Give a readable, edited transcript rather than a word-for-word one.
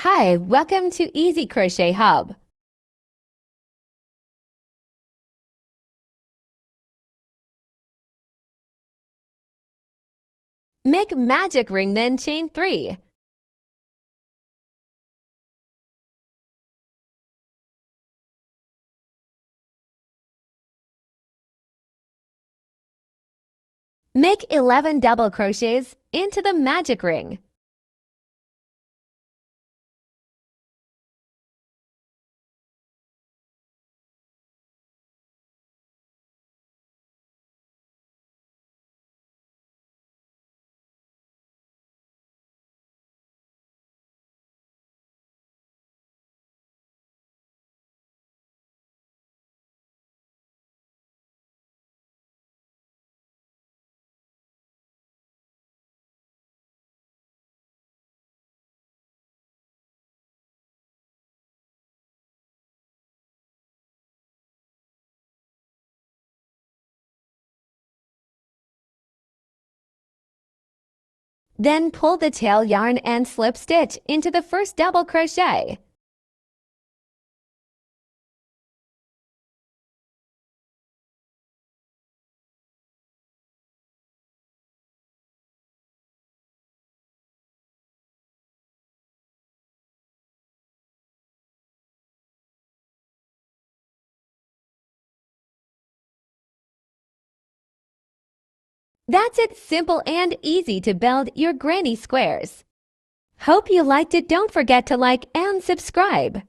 Hi, welcome to Easy Crochet Hub. Make magic ring, then chain 3. Make 11 double crochets into the magic ring. Then pull the tail yarn and slip stitch into the first double crochet. That's it, simple and easy to build your granny squares. Hope you liked it. Don't forget to like and subscribe.